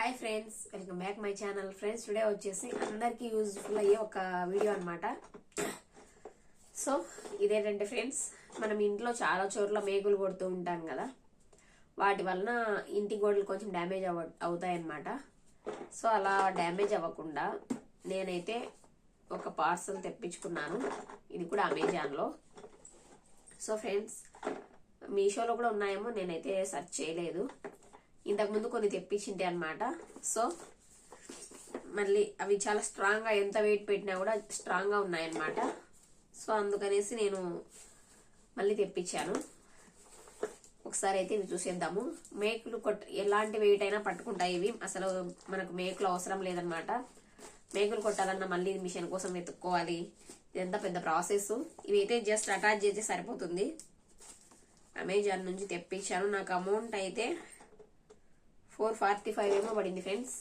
Hi friends, welcome back my channel. Friends, today వచ్చేసి అందరికీ useful అయ్యే ఒక వీడియో అనమాట. సో ఇదేంటంటే ఫ్రెండ్స్, మనం ఇంట్లో చాలా చోట్ల మేకులు కొడుతూ ఉంటాం కదా, వాటి వలన ఇంటి గోడలు కొంచెం డ్యామేజ్ అవుతాయన్నమాట. సో అలా డ్యామేజ్ అవ్వకుండా నేనైతే ఒక పార్సల్ తెప్పించుకున్నాను. ఇది కూడా అమెజాన్లో. సో ఫ్రెండ్స్, మీషోలో కూడా ఉన్నాయేమో, నేనైతే సెర్చ్ చేయలేదు. ఇంతకుముందు కొన్ని తెప్పించింటే అనమాట. సో మళ్ళీ అవి చాలా స్ట్రాంగ్గా, ఎంత వెయిట్ పెట్టినా కూడా స్ట్రాంగ్గా ఉన్నాయన్నమాట. సో అందుకనేసి నేను మళ్ళీ తెప్పించాను. ఒకసారి అయితే ఇవి చూసేద్దాము. మేకులు ఎలాంటి వెయిట్ అయినా పట్టుకుంటాయి ఇవి. అసలు మనకు మేకులు అవసరం లేదనమాట. మేకులు కొట్టాలన్నా మళ్ళీ మిషన్ కోసం వెతుక్కోవాలి. ఇదంతా పెద్ద ప్రాసెస్. ఇవైతే జస్ట్ అటాచ్ చేస్తే సరిపోతుంది. అమెజాన్ నుంచి తెప్పించాను. నాకు అమౌంట్ అయితే 445 ఏమో పడింది ఫ్రెండ్స్.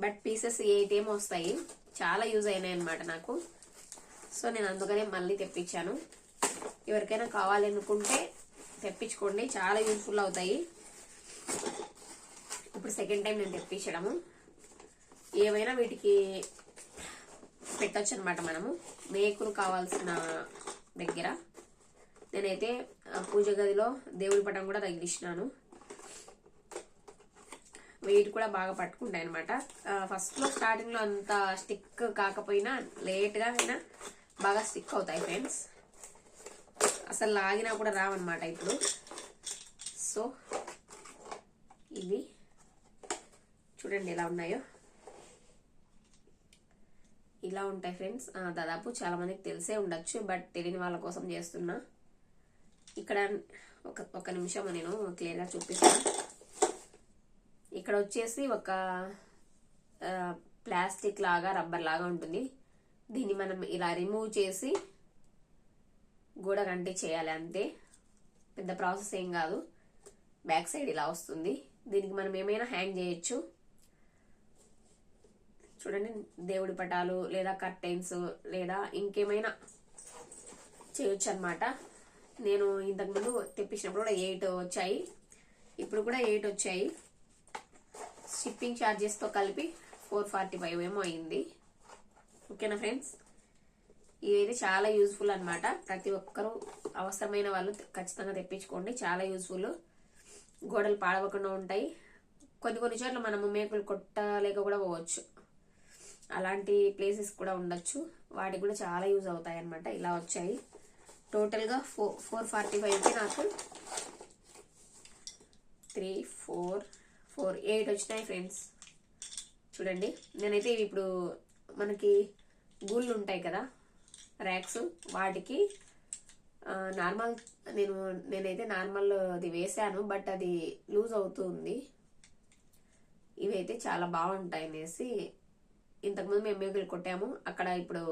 బట్ పీసెస్ 8 ఏమో వస్తాయి. చాలా యూజ్ అయినాయి అనమాట నాకు. సో నేను అందుకనే మళ్ళీ తెప్పించాను. ఎవరికైనా కావాలనుకుంటే తెప్పించుకోండి, చాలా యూజ్ఫుల్ అవుతాయి. ఇప్పుడు సెకండ్ టైం నేను తెప్పించడము. ఏమైనా వీటికి పెట్టచ్చు అనమాట మనము. మేకులు కావాల్సిన దగ్గర నేనైతే పూజ గదిలో దేవుడి పటం కూడా తగిలించినాను. వెయిట్ కూడా బాగా పట్టుకుంటాయి అనమాట. ఫస్ట్ లో స్టార్టింగ్ లో అంత స్టిక్ కాకపోయినా లేట్ గా అయినా బాగా స్టిక్ అవుతాయి ఫ్రెండ్స్. అసలు లాగినా కూడా రావన్నమాట ఇప్పుడు. సో ఇవి చూడండి ఎలా ఉన్నాయో. ఇలా ఉంటాయి ఫ్రెండ్స్. దాదాపు చాలా మందికి తెలిసే ఉండొచ్చు, బట్ తెలియని వాళ్ళ కోసం చేస్తున్నా. ఇక్కడ ఒక నిమిషం నేను క్లియర్గా చూపిస్తాను. ఇక్కడ వచ్చేసి ఒక ప్లాస్టిక్ లాగా, రబ్బర్ లాగా ఉంటుంది. దీన్ని మనం ఇలా రిమూవ్ చేసి గోడ కంటి చేయాలి అంతే. పెద్ద ప్రాసెస్ ఏం కాదు. బ్యాక్ సైడ్ ఇలా వస్తుంది. దీనికి మనం ఏమైనా హ్యాంగ్ చేయొచ్చు. చూడండి, దేవుడి పటాలు లేదా కర్టెన్స్ లేదా ఇంకేమైనా చేయొచ్చు అనమాట. నేను ఇంతకుముందు తెప్పించినప్పుడు కూడా 8 వచ్చాయి. ఇప్పుడు కూడా 8 వచ్చాయి. షిప్పింగ్ ఛార్జెస్తో కలిపి 445 ఏమో అయింది. ఓకేనా ఫ్రెండ్స్, ఇదైతే చాలా యూజ్ఫుల్ అనమాట. ప్రతి ఒక్కరూ అవసరమైన వాళ్ళు ఖచ్చితంగా తెప్పించుకోండి. చాలా యూజ్ఫుల్. గోడలు పాడవకుండా ఉంటాయి. కొన్ని చోట్ల మనము మేకులు కొట్టలేక కూడా పోవచ్చు. అలాంటి ప్లేసెస్ కూడా ఉండొచ్చు. వాటికి కూడా చాలా యూజ్ అవుతాయి అనమాట. ఇలా వచ్చాయి. టోటల్గా 445కి నాకు 3, 4, 8 వచ్చినాయి ఫ్రెండ్స్. చూడండి, నేనైతే ఇప్పుడు మనకి గూళ్ళు ఉంటాయి కదా, ర్యాక్స్, వాటికి నార్మల్ నేనైతే నార్మల్ అది వేసాను, బట్ అది లూజ్ అవుతుంది. ఇవైతే చాలా బాగుంటాయి అనేసి ఇంతకుముందు మేము మేకులు కొట్టాము. అక్కడ ఇప్పుడు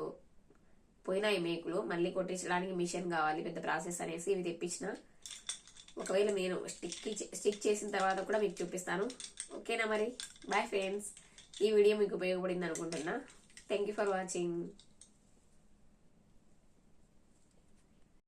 పోయినాయి మేకులు. మళ్ళీ కొట్టించడానికి మిషన్ కావాలి, పెద్ద ప్రాసెస్ అనేసి ఇవి తెప్పించిన. ఒకవేళ నేను స్టిక్ చేసిన తర్వాత కూడా మీకు చూపిస్తాను. ఓకేనా మరి, బాయ్ ఫ్రెండ్స్. ఈ వీడియో మీకు ఉపయోగపడింది అనుకుంటున్నా. Thank you for watching.